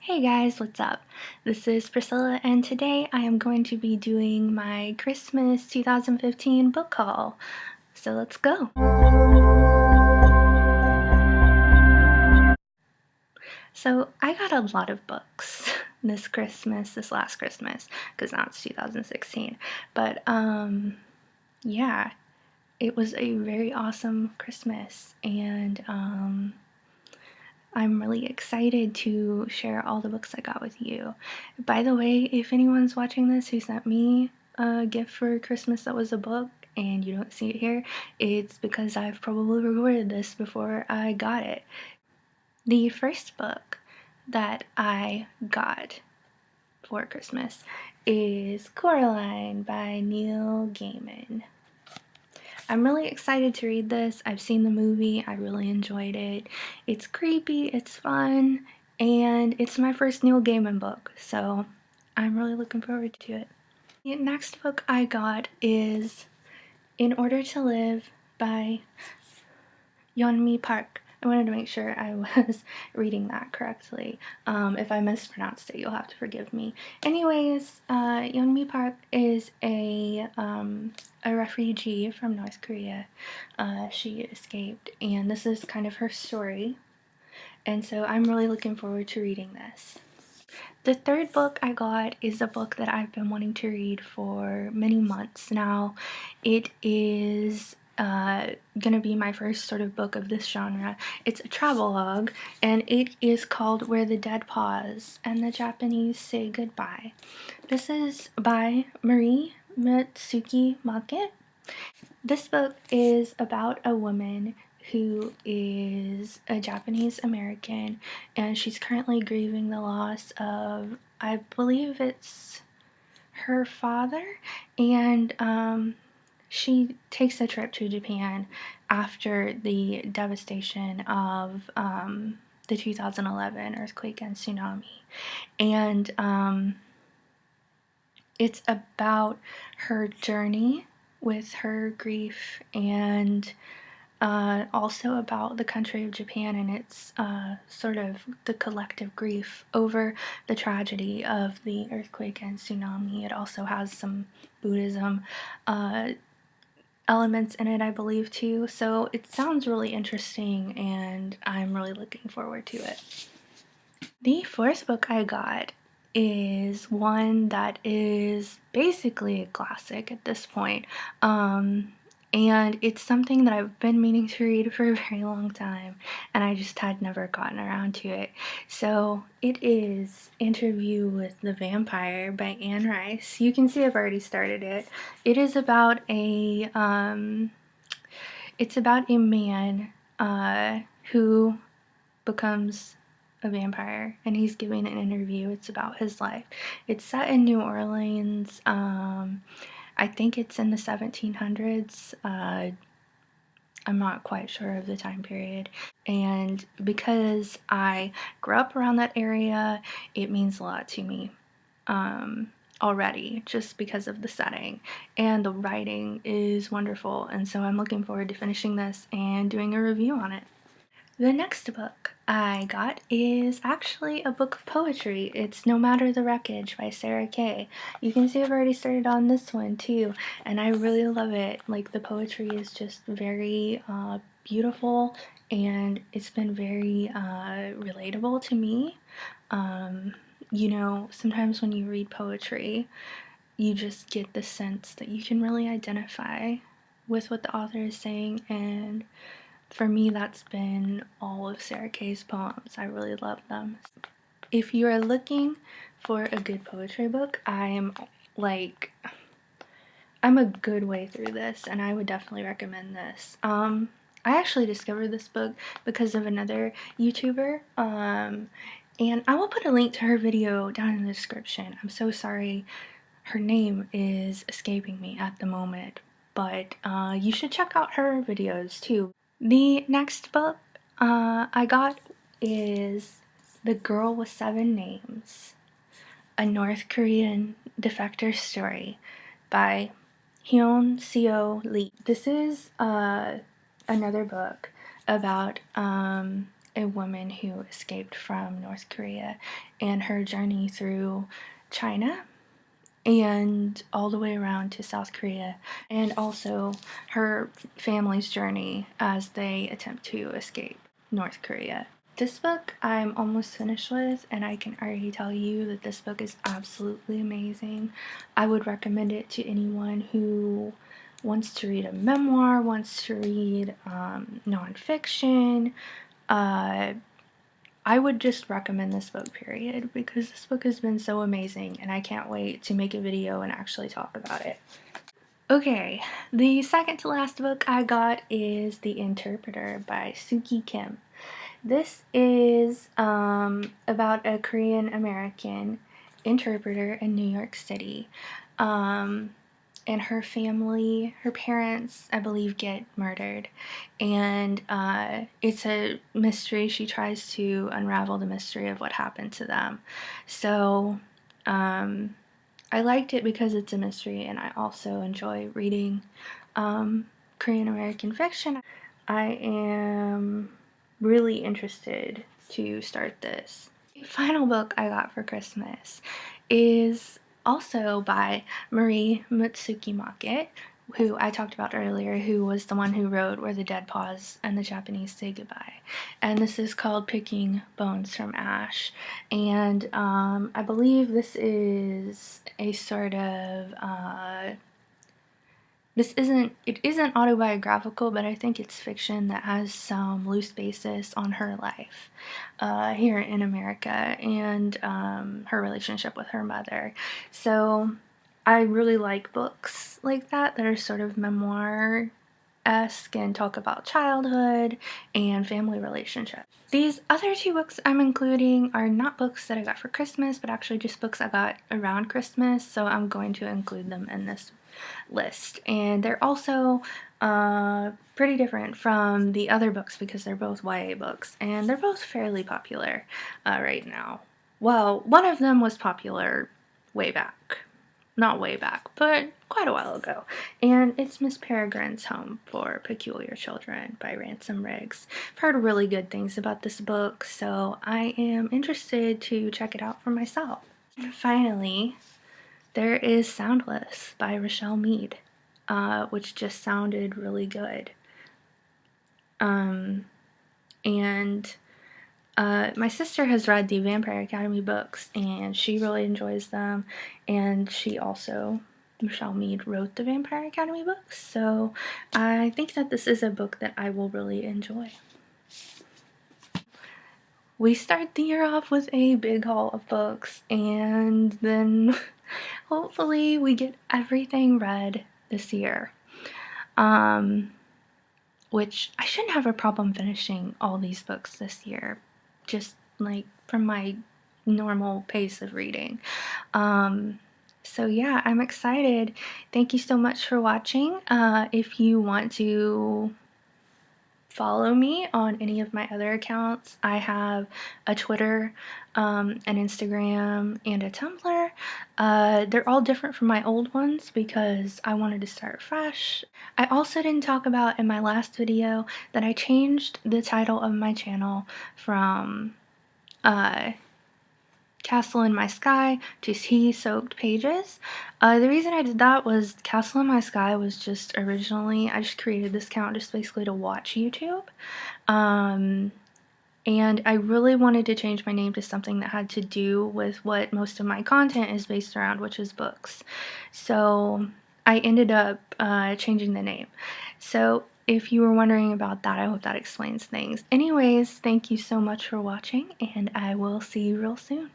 Hey guys, what's up? This is Priscilla and today I am going to be doing my Christmas 2015 book haul. So let's go! So I got a lot of books this last Christmas, because now it's 2016. But yeah, it was a very awesome Christmas and I'm really excited to share all the books I got with you. By the way, if anyone's watching this who sent me a gift for Christmas that was a book and you don't see it here, it's because I've probably recorded this before I got it. The first book that I got for Christmas is Coraline by Neil Gaiman. I'm really excited to read this. I've seen the movie. I really enjoyed it. It's creepy, it's fun, and it's my first Neil Gaiman book, so I'm really looking forward to it. The next book I got is In Order to Live by Yeonmi Park. I wanted to make sure I was reading that correctly. If I mispronounced it, you'll have to forgive me. Anyways, Yeonmi Park is a refugee from North Korea. She escaped, and this is kind of her story. And so I'm really looking forward to reading this. The third book I got is a book that I've been wanting to read for many months now. It is gonna be my first sort of book of this genre. It's a travelogue, and it is called Where the Dead Pause and the Japanese Say Goodbye. This is by Mutsuki Mockett. This book is about a woman who is a Japanese American, and she's currently grieving the loss of, I believe it's her father, and she takes a trip to Japan after the devastation of the 2011 earthquake and tsunami. And it's about her journey with her grief, and also about the country of Japan and its sort of the collective grief over the tragedy of the earthquake and tsunami. It also has some Buddhism elements in it, I believe, too. So it sounds really interesting, and I'm really looking forward to it. The fourth book I got is one that is basically a classic at this point. And it's something that I've been meaning to read for a very long time, and I just had never gotten around to it. So it is Interview with the Vampire by Anne Rice. You can see I've already started it. It is about a man who becomes a vampire, and he's giving an interview. It's about his life. It's set in New Orleans. I think it's in the 1700s. I'm not quite sure of the time period. And because I grew up around that area, it means a lot to me already, just because of the setting. And the writing is wonderful, and so I'm looking forward to finishing this and doing a review on it. The next book I got is actually a book of poetry. It's No Matter the Wreckage by Sarah Kay. You can see I've already started on this one too, and I really love it. Like, the poetry is just very beautiful, and it's been very relatable to me. You know, sometimes when you read poetry, you just get the sense that you can really identify with what the author is saying, and for me, that's been all of Sarah Kay's poems. I really love them. If you are looking for a good poetry book, I'm a good way through this, and I would definitely recommend this. I actually discovered this book because of another YouTuber, and I will put a link to her video down in the description. I'm so sorry, her name is escaping me at the moment, but you should check out her videos too. The next book I got is The Girl with Seven Names, a North Korean defector story by Hyeonseo Lee. This is another book about a woman who escaped from North Korea and her journey through China and all the way around to South Korea, and also her family's journey as they attempt to escape North Korea. This book I'm almost finished with, and I can already tell you that this book is absolutely amazing. I would recommend it to anyone who wants to read a memoir, wants to read nonfiction. I would just recommend this book, period, because this book has been so amazing, and I can't wait to make a video and actually talk about it. Okay, the second to last book I got is The Interpreter by Suki Kim. This is about a Korean American interpreter in New York City. And her family, her parents, I believe, get murdered. And it's a mystery. She tries to unravel the mystery of what happened to them. So I liked it because it's a mystery, and I also enjoy reading Korean American fiction. I am really interested to start this. The final book I got for Christmas is also by Mutsuki Mockett, who I talked about earlier, who was the one who wrote Where the Dead Pause and the Japanese Say Goodbye. And this is called Picking Bones from Ash. And I believe this is a sort of it isn't autobiographical, but I think it's fiction that has some loose basis on her life here in America and her relationship with her mother. So I really like books like that are sort of memoir-esque and talk about childhood and family relationships. These other two books I'm including are not books that I got for Christmas, but actually just books I got around Christmas, so I'm going to include them in this list. And they're also pretty different from the other books because they're both YA books, and they're both fairly popular right now. Well, one of them was popular way back. Not way back, but quite a while ago. And it's Miss Peregrine's Home for Peculiar Children by Ransom. I've heard really good things about this book, so I am interested to check it out for myself. And finally, there is Soundless by Richelle Meade, which just sounded really good. My sister has read the Vampire Academy books, and she really enjoys them, and Richelle Meade wrote the Vampire Academy books, so I think that this is a book that I will really enjoy. We start the year off with a big haul of books, and then hopefully we get everything read this year. Which I shouldn't have a problem finishing all these books this year, just like from my normal pace of reading. So yeah, I'm excited. Thank you so much for watching. If you want to follow me on any of my other accounts, I have a Twitter, an Instagram, and a Tumblr. They're all different from my old ones because I wanted to start fresh. I also didn't talk about in my last video that I changed the title of my channel from Castle in My Sky to Sea-Soaked Pages. The reason I did that was Castle in My Sky was just originally, I just created this account just basically to watch YouTube. And I really wanted to change my name to something that had to do with what most of my content is based around, which is books. So I ended up changing the name. So if you were wondering about that, I hope that explains things. Anyways, thank you so much for watching, and I will see you real soon.